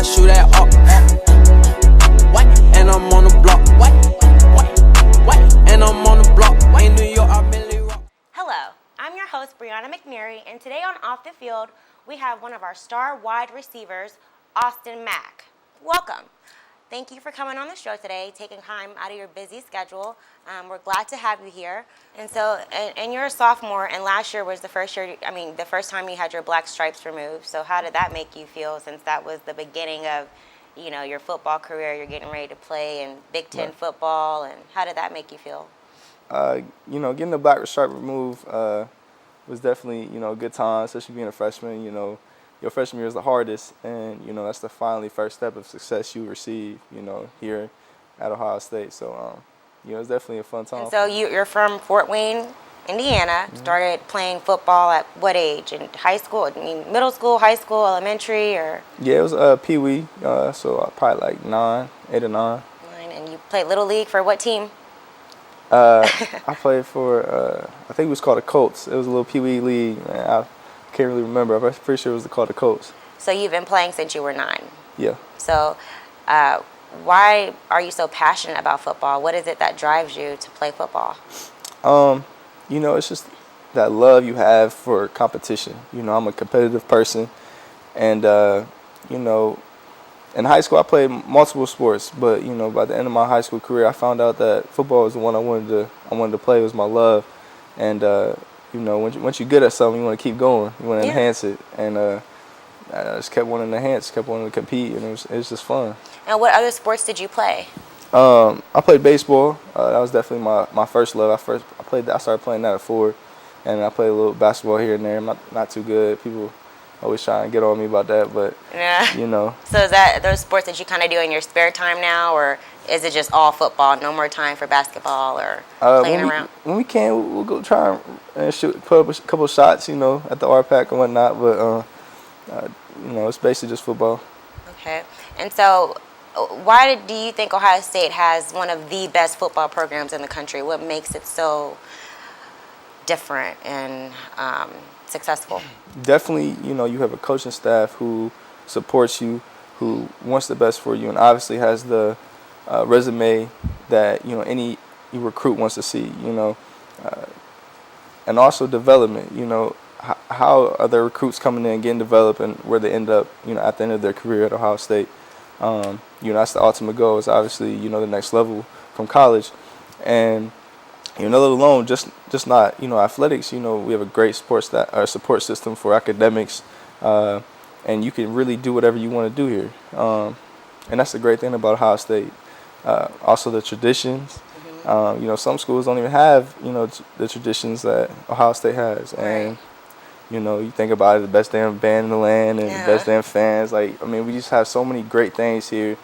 shoot that up. And I'm on the block. And I'm on the block. In New York, I really rock. Hello, I'm your host, Brianna McNeary, and today on Off the Field, we have one of our star wide receivers, Austin Mack. Welcome. Thank you for coming on the show today, taking time out of your busy schedule. We're glad to have you here. And so, and you're a sophomore, and last year was the first time you had your black stripes removed. So how did that make you feel, since that was the beginning of, your football career? You're getting ready to play in Big Ten football, and how did that make you feel? Getting the black stripe removed was definitely, a good time, especially being a freshman. Your freshman year is the hardest, and, that's the first step of success you receive, here at Ohio State. So, it's definitely a fun time. And so you're from Fort Wayne, Indiana, started playing football at what age? In high school? Middle school, high school, elementary, or? Yeah, it was Pee Wee, so probably like 8 or 9. And you played Little League for what team? I played for, I think it was called the Colts. It was a little Pee Wee league. I can't really remember. I'm pretty sure it was called the Colts. So you've been playing since you were 9? Yeah. So why are you so passionate about football? What is it that drives you to play football? It's just that love you have for competition. I'm a competitive person. And, in high school I played multiple sports. But, by the end of my high school career, I found out that football was the one I wanted to play. It was my love. And, once you're good at something, you want to keep going. You want to enhance it. And I just kept wanting to enhance, kept wanting to compete, and it was just fun. And what other sports did you play? I played baseball. That was definitely my first love. I started playing that at 4, and I played a little basketball here and there. I'm not too good. People always try and get on me about that, but So is that those sports that you kind of do in your spare time now, or is it just all football? No more time for basketball or playing around? When we can, we'll go try and put up a couple of shots, at the RPAC and whatnot. But it's basically just football. Okay, and so why do you think Ohio State has one of the best football programs in the country? What makes it so different and successful? Definitely, you have a coaching staff who supports you, who wants the best for you, and obviously has the resume that any recruit wants to see. And also development. How are the recruits coming in, getting developed, and where they end up, at the end of their career at Ohio State. That's the ultimate goal. Is obviously, the next level from college, and let alone just not athletics. We have a great support system for academics, and you can really do whatever you want to do here. And that's the great thing about Ohio State. Also the traditions. Some schools don't even have the traditions that Ohio State has, and you think about it, the best damn band in the land and the best damn fans. We just have so many great things here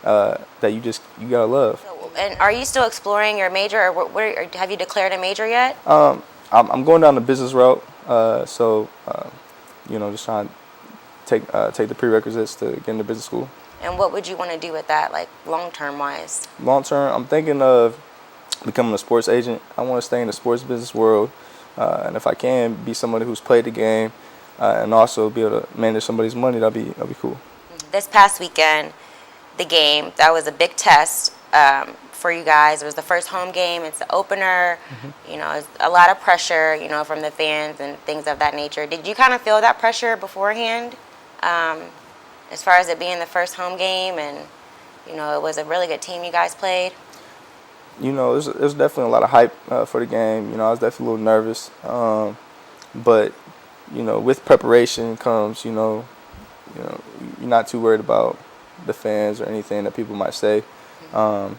that you gotta love. And are you still exploring your major, or have you declared a major yet? I'm going down the business route, so just trying to take the prerequisites to get into business school. And what would you want to do with that, long-term wise? Long-term, I'm thinking of becoming a sports agent. I want to stay in the sports business world, and if I can, be somebody who's played the game, and also be able to manage somebody's money. That'd be cool. This past weekend, the game, that was a big test for you guys. It was the first home game. It's the opener. It's a lot of pressure, from the fans and things of that nature. Did you kind of feel that pressure beforehand, as far as it being the first home game, and it was a really good team you guys played? There's definitely a lot of hype for the game. I was definitely a little nervous, but with preparation comes you're not too worried about the fans or anything that people might say. But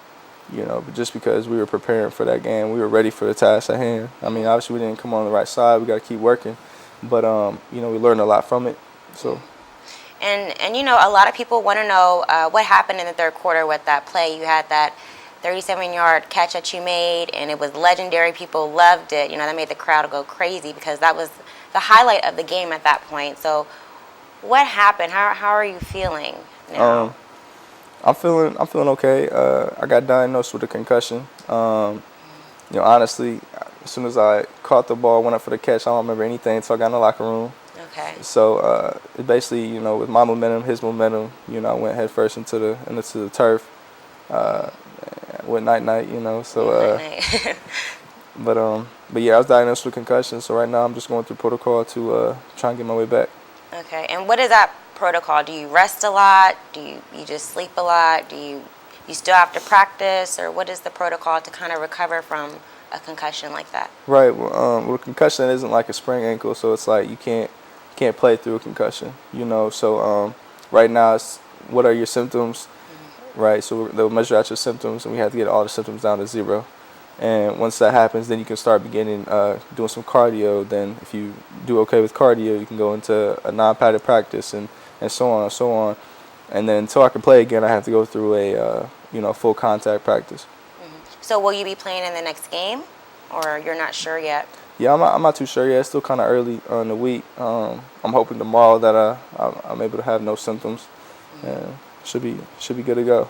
just because we were preparing for that game, we were ready for the task at hand. Obviously we didn't come on the right side. We got to keep working, but we learned a lot from it. So. And a lot of people want to know what happened in the third quarter with that play. You had that 37-yard catch that you made, and it was legendary. People loved it. That made the crowd go crazy because that was the highlight of the game at that point. So what happened? How are you feeling now? I'm feeling okay. I got diagnosed with a concussion. Honestly, as soon as I caught the ball, went up for the catch, I don't remember anything until I got in the locker room. Okay. So basically, you know, with my momentum, his momentum, you know, I went head first into the turf. With night, you know. So Night. but yeah, I was diagnosed with concussion. So right now I'm just going through protocol to try and get my way back. Okay. And what is that protocol? Do you rest a lot? Do you just sleep a lot? Do you still have to practice, or what is the protocol to kind of recover from a concussion like that? Right. Well, a concussion isn't like a sprained ankle, so it's like you can't play through a concussion. You know. So right now, it's what are your symptoms? Right. So they'll measure out your symptoms, and we have to get all the symptoms down to 0. And once that happens, then you can start beginning doing some cardio. Then if you do okay with cardio, you can go into a non-padded practice and so on and so on. And then until I can play again, I have to go through a full contact practice. So will you be playing in the next game, or you're not sure yet? Yeah, I'm not too sure yet. It's still kind of early in the week. I'm hoping tomorrow that I'm able to have no symptoms, and should be good to go.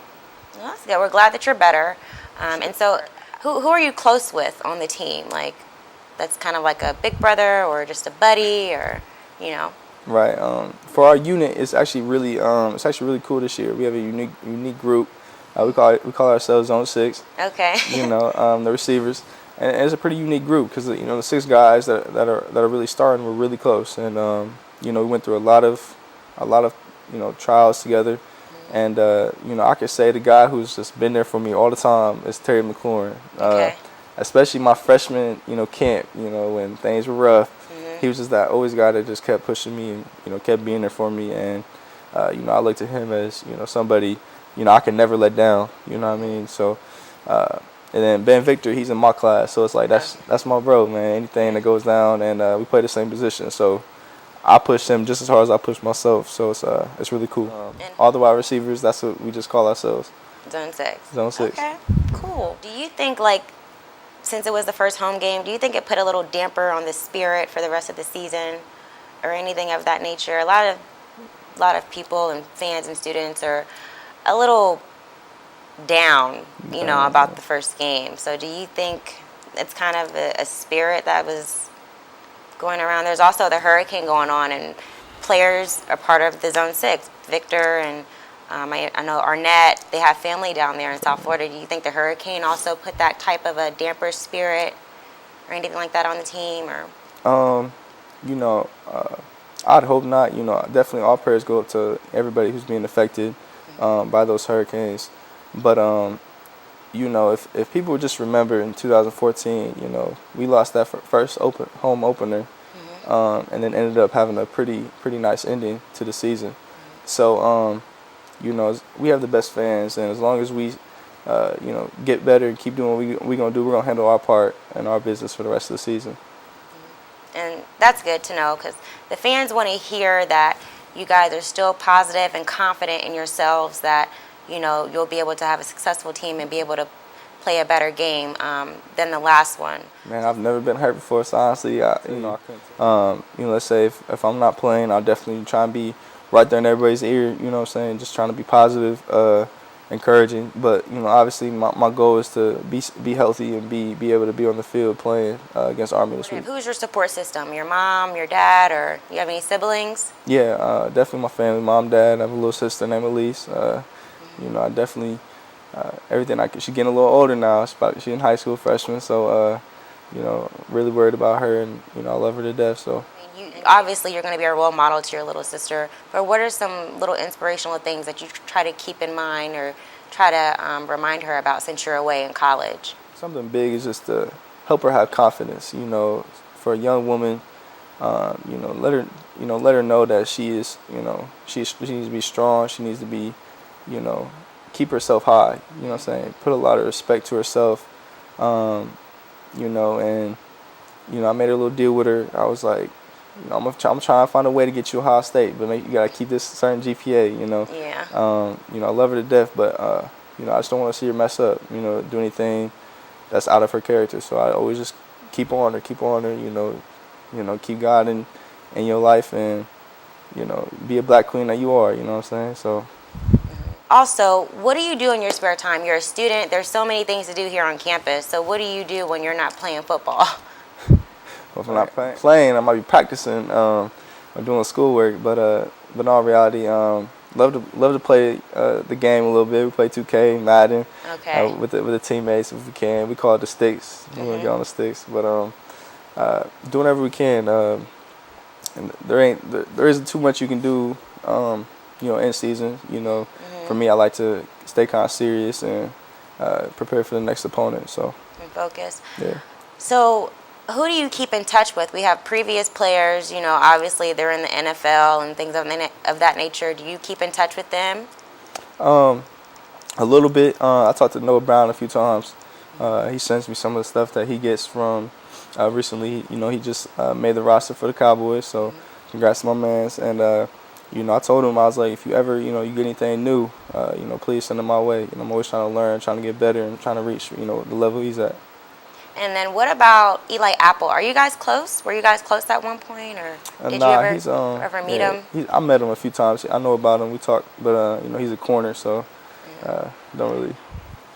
Well, that's good. We're glad that you're better. And so, who are you close with on the team? Like, that's kind of like a big brother or just a buddy, or you know. Right. For our unit, it's actually really cool this year. We have a unique group. We call ourselves Zone 6. Okay. You know, the receivers, and it's a pretty unique group because you know the 6 guys that are really starting were really close, and you know we went through a lot of you know trials together, and you know I could say the guy who's just been there for me all the time is Terry McLaurin. Okay. Especially my freshman camp, you know when things were rough, he was just that always guy that just kept pushing me and you know kept being there for me, and you know I looked at him as you know somebody you know I can never let down. You know what I mean? So. And then Ben Victor, he's in my class, so it's like that's my bro, man. Anything that goes down, and we play the same position, so I push him just as hard as I push myself. So it's really cool. All the wide receivers, that's what we just call ourselves. Zone 6. Zone 6. Okay, cool. Do you think, like, since it was the first home game, do you think it put a little damper on the spirit for the rest of the season, or anything of that nature? A lot of people and fans and students are a little down, you know, about the first game. So do you think it's kind of a spirit that was going around? There's also the hurricane going on, and players are part of the Zone 6. Victor and I know Arnett, they have family down there in South Florida. Do you think the hurricane also put that type of a damper spirit or anything like that on the team? Or You know, I'd hope not. You know, definitely all prayers go up to everybody who's being affected by those hurricanes. But you know, if people would just remember in 2014, you know, we lost that first home opener, and then ended up having a pretty nice ending to the season. So you know, we have the best fans, and as long as we you know get better and keep doing what we're gonna do, we're gonna handle our part and our business for the rest of the season. And that's good to know, because the fans want to hear that you guys are still positive and confident in yourselves, that you know you'll be able to have a successful team and be able to play a better game than the last one. Man, I've never been hurt before, so honestly, you know, let's say if I'm not playing, I'll definitely try and be right there in everybody's ear. You know what I'm saying? Just trying to be positive, encouraging. But you know, obviously, my goal is to be healthy and be able to be on the field playing against Army this week. Who's your support system? Your mom, your dad, or you have any siblings? Yeah, definitely my family, mom, dad. I have a little sister named Elise. You know, I definitely everything I can. She's getting a little older now. She's in high school, freshman. So you know, really worried about her, and you know, I love her to death. So. Obviously, you're going to be a role model to your little sister, but what are some little inspirational things that you try to keep in mind or try to remind her about since you're away in college? Something big is just to help her have confidence. You know, for a young woman, you know, let her know that she is, you know, she needs to be strong. She needs to be, you know, keep herself high. You know what I'm saying? Put a lot of respect to herself. You know, and you know, I made a little deal with her. I was like, you know, I'm trying to find a way to get you Ohio State, but you gotta keep this certain GPA. You know. Yeah. You know, I love her to death, but you know, I just don't want to see her mess up. You know, do anything that's out of her character. So I always just keep on her. You know, keep God in your life, and you know, be a black queen that you are. You know what I'm saying? So. Also, what do you do in your spare time? You're a student. There's so many things to do here on campus. So what do you do when you're not playing football? Well, if I'm not playing, I might be practicing. or doing schoolwork. But in all reality, love to play the game a little bit. We play 2K, Madden, Okay. with the teammates if we can. We call it the sticks. We want to get on the sticks, but doing whatever we can. And there isn't too much you can do, in season. For me, I like to stay kind of serious and prepare for the next opponent. So. And focus. Yeah. So, who do you keep in touch with? We have previous players, obviously they're in the NFL and things of that nature. Do you keep in touch with them? A little bit. I talked to Noah Brown a few times. He sends me some of the stuff that he gets from recently. He just made the roster for the Cowboys, so congrats to my mans. And I told him, I was like, if you ever you get anything new, please send it my way. I'm always trying to learn, trying to get better, and trying to reach the level he's at. And then what about Eli Apple? Are you guys close? Were you guys close at one point, or did you ever meet him? I met him a few times. I know about him. We talked, but he's a corner, so don't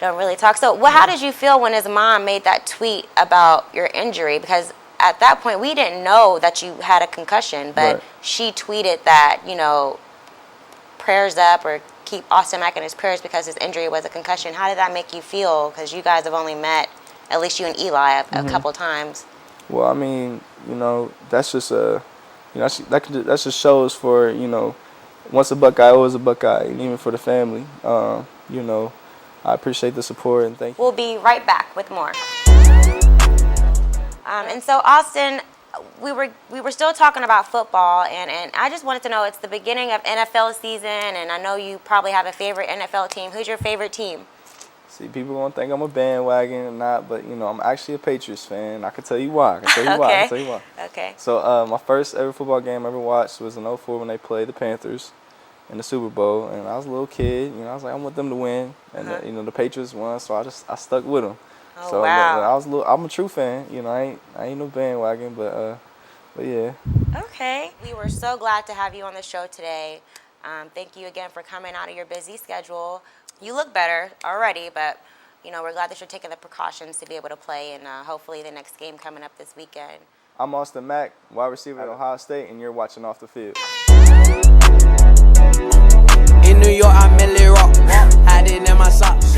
really talk. So, how did you feel when his mom made that tweet about your injury? Because at that point, we didn't know that you had a concussion, but right. She tweeted that, prayers up, or keep Austin Mack in his prayers because his injury was a concussion. How did that make you feel? Because you guys have only met, at least you and Eli, a couple times. Well, I mean, that's just that just shows for, once a Buckeye, always a Buckeye, and even for the family. I appreciate the support and thank you. We'll be right back with more. And so, Austin, we were still talking about football, and I just wanted to know, it's the beginning of NFL season, and I know you probably have a favorite NFL team. Who's your favorite team? See, people gonna think I'm a bandwagon or not, but I'm actually a Patriots fan. I can tell you why. Okay. So my first ever football game I ever watched was in '04 when they played the Panthers in the Super Bowl, and I was a little kid. I was like, I want them to win, and the Patriots won, so I stuck with them. Oh, so wow. I'm a true fan. I ain't no bandwagon, but yeah. Okay. We were so glad to have you on the show today. Thank you again for coming out of your busy schedule. You look better already, but we're glad that you're taking the precautions to be able to play, and hopefully the next game coming up this weekend. I'm Austin Mack, wide receiver at Ohio State, and you're watching Off the Field. In New York, I merely rock. Hiding in my socks.